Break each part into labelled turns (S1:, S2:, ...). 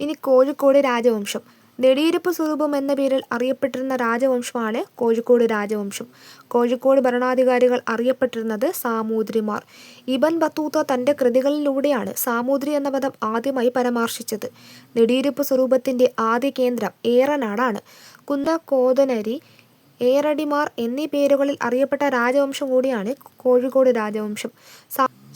S1: ഇനി കോഴിക്കോട് രാജവംശം. നെടിയിരുപ്പ് സ്വരൂപം എന്ന പേരിൽ അറിയപ്പെട്ടിരുന്ന രാജവംശമാണ് കോഴിക്കോട് രാജവംശം. കോഴിക്കോട് ഭരണാധികാരികൾ അറിയപ്പെട്ടിരുന്നത് സാമൂതിരിമാർ. ഇബൻ ബത്തൂത്ത തൻ്റെ കൃതികളിലൂടെയാണ് സാമൂതിരി എന്ന പദം ആദ്യമായി പരാമർശിച്ചത്. നെടിയിരുപ്പ് സ്വരൂപത്തിൻ്റെ ആദ്യ കേന്ദ്രം ഏറനാടാണ്. കോതനരി, ഏറടിമാർ എന്നീ പേരുകളിൽ അറിയപ്പെട്ട രാജവംശം കൂടിയാണ് കോഴിക്കോട് രാജവംശം.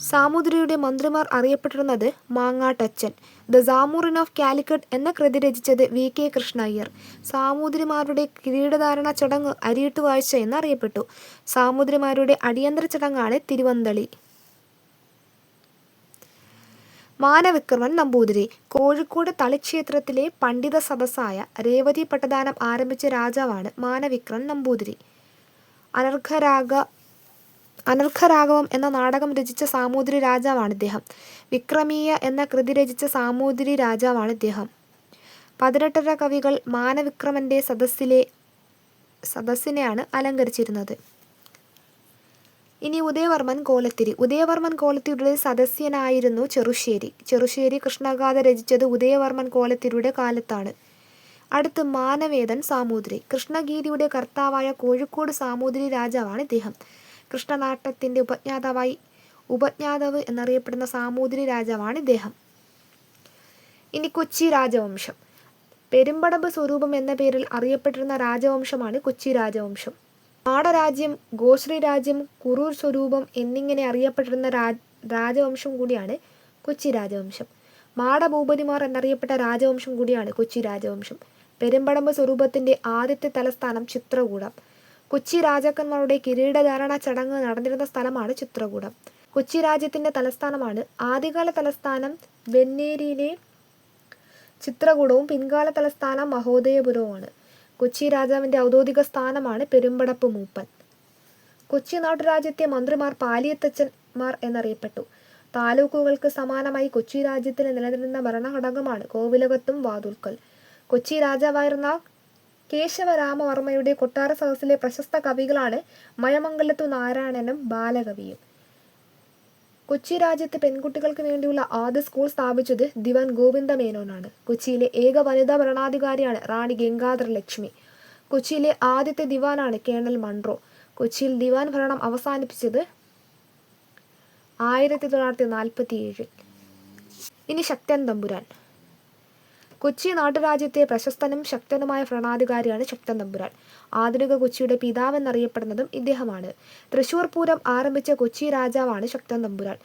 S1: സാമൂതിരിയുടെ മന്ത്രിമാർ അറിയപ്പെട്ടിരുന്നത് മാങ്ങാട്ടച്ചൻ. ദ സാമൂറിൻ ഓഫ് കാലിക്കറ്റ് എന്ന കൃതി രചിച്ചത് VK കൃഷ്ണയ്യർ. സാമൂതിരിമാരുടെ കിരീടധാരണ ചടങ്ങ് അരിയിട്ടുവാഴ്ച എന്നറിയപ്പെട്ടു. സാമൂതിരിമാരുടെ അടിയന്തര ചടങ്ങാണ് തിരുവന്തളി. മാനവിക്രമൻ നമ്പൂതിരി. കോഴിക്കോട് തളിക്ഷേത്രത്തിലെ പണ്ഡിത സദസ്സായ രേവതി പട്ടദാനം ആരംഭിച്ച രാജാവാണ് മാനവിക്രമൻ നമ്പൂതിരി. അനർഘരാഘവം എന്ന നാടകം രചിച്ച സാമൂതിരി രാജാവാണ് ഇദ്ദേഹം. വിക്രമീയ എന്ന കൃതി രചിച്ച സാമൂതിരി രാജാവാണ് ഇദ്ദേഹം. 18 കവികൾ മാനവിക്രമൻ്റെ സദസ്സിനെയാണ് അലങ്കരിച്ചിരുന്നത്. ഇനി ഉദയവർമ്മൻ കോലത്തിരി. ഉദയവർമ്മൻ കോലത്തിരിയുടെ സദസ്യനായിരുന്നു ചെറുശ്ശേരി. ചെറുശ്ശേരി കൃഷ്ണഗാഥ രചിച്ചത് ഉദയവർമ്മൻ കോലത്തിരിയുടെ കാലത്താണ്. അടുത്ത് മാനവേദൻ സാമൂതിരി. കൃഷ്ണഗീതിയുടെ കർത്താവായ കോഴിക്കോട് സാമൂതിരി രാജാവാണ് ഇദ്ദേഹം. കൃഷ്ണനാട്ടത്തിൻ്റെ ഉപജ്ഞാതാവ് എന്നറിയപ്പെടുന്ന സാമൂതിരി രാജാവാണ് ഇദ്ദേഹം. ഇനി കൊച്ചി രാജവംശം. പെരുമ്പടമ്പ് സ്വരൂപം എന്ന പേരിൽ അറിയപ്പെട്ടിരുന്ന രാജവംശമാണ് കൊച്ചി രാജവംശം. മാടരാജ്യം, ഗോശ്രീ രാജ്യം, കുറൂർ സ്വരൂപം എന്നിങ്ങനെ അറിയപ്പെട്ടിരുന്ന രാജവംശം കൂടിയാണ് കൊച്ചി രാജവംശം. മാടഭൂപതിമാർ എന്നറിയപ്പെട്ട രാജവംശം കൂടിയാണ് കൊച്ചി രാജവംശം. പെരുമ്പടമ്പ് സ്വരൂപത്തിൻ്റെ ആദ്യത്തെ തലസ്ഥാനം ചിത്രകൂടം. കൊച്ചി രാജാക്കന്മാരുടെ കിരീടധാരണ ചടങ്ങ് നടന്നിരുന്ന സ്ഥലമാണ് ചിത്രകൂടം. കൊച്ചി രാജ്യത്തിൻ്റെ തലസ്ഥാനമാണ്. ആദ്യകാല തലസ്ഥാനം വെന്നേരിയിലെ ചിത്രകൂടവും പിൻകാല തലസ്ഥാനം മഹോദയപുരവുമാണ്. കൊച്ചി രാജാവിൻ്റെ ഔദ്യോഗിക സ്ഥാനമാണ് പെരുമ്പടപ്പ് മൂപ്പൻ. കൊച്ചി നാട്ടുരാജ്യത്തെ മന്ത്രിമാർ പാലിയത്തച്ഛന്മാർ എന്നറിയപ്പെട്ടു. താലൂക്കുകൾക്ക് സമാനമായി കൊച്ചി രാജ്യത്തിൽ നിലനിന്നിരുന്ന ഭരണഘടകമാണ് കോവിലകത്തും വാതുൽക്കൽ. കൊച്ചി രാജാവായിരുന്ന കേശവരാമവർമ്മയുടെ കൊട്ടാര സദസ്സിലെ പ്രശസ്ത കവികളാണ് മയമംഗലത്തു നാരായണനും ബാലകവിയും. കൊച്ചി രാജ്യത്ത് പെൺകുട്ടികൾക്ക് വേണ്ടിയുള്ള ആദ്യ സ്കൂൾ സ്ഥാപിച്ചത് ദിവാൻ ഗോവിന്ദ മേനോനാണ്. കൊച്ചിയിലെ ഏക വനിതാ ഭരണാധികാരിയാണ് റാണി ഗംഗാധര ലക്ഷ്മി. കൊച്ചിയിലെ ആദ്യത്തെ ദിവാനാണ് കേണൽ മൺറോ. കൊച്ചിയിൽ ദിവാൻ ഭരണം അവസാനിപ്പിച്ചത് 1947. ഇനി ശക്തൻ തമ്പുരാൻ. കൊച്ചി നാട്ടുരാജ്യത്തെ പ്രശസ്തനും ശക്തനുമായ ഭരണാധികാരിയാണ് ശക്തൻ തമ്പുരാൻ. ആധുനിക കൊച്ചിയുടെ പിതാവെന്നറിയപ്പെടുന്നതും ഇദ്ദേഹമാണ്. തൃശ്ശൂർ പൂരം ആരംഭിച്ച കൊച്ചി രാജാവാണ് ശക്തൻ തമ്പുരാൻ.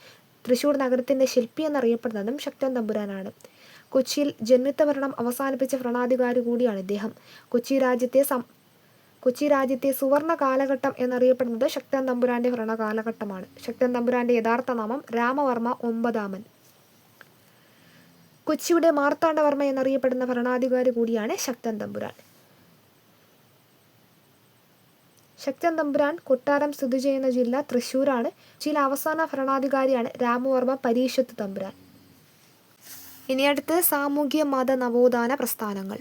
S1: തൃശ്ശൂർ നഗരത്തിൻ്റെ ശില്പി എന്നറിയപ്പെടുന്നതും ശക്തൻ തമ്പുരാനാണ്. കൊച്ചിയിൽ ജന്മിത്ത ഭരണം അവസാനിപ്പിച്ച ഭരണാധികാരി കൂടിയാണ് ഇദ്ദേഹം. കൊച്ചി രാജ്യത്തെ സുവർണ കാലഘട്ടം എന്നറിയപ്പെടുന്നത് ശക്തൻ തമ്പുരാൻ്റെ ഭരണകാലഘട്ടമാണ്. ശക്തൻ തമ്പുരാൻ്റെ യഥാർത്ഥ നാമം രാമവർമ്മ ഒമ്പതാമൻ. കൊച്ചിയുടെ മാർത്താണ്ഡവർമ്മ എന്നറിയപ്പെടുന്ന ഭരണാധികാരി കൂടിയാണ് ശക്തൻ തമ്പുരാൻ. ശക്തൻ തമ്പുരാൻ കൊട്ടാരം സ്ഥിതി ചെയ്യുന്ന ജില്ല തൃശ്ശൂരാണ്. ജില്ല അവസാന ഭരണാധികാരിയാണ് രാമവർമ്മ പരീക്ഷത്ത് തമ്പുരാൻ. ഇനി അടുത്ത് സാമൂഹ്യ മത നവോത്ഥാന പ്രസ്ഥാനങ്ങൾ.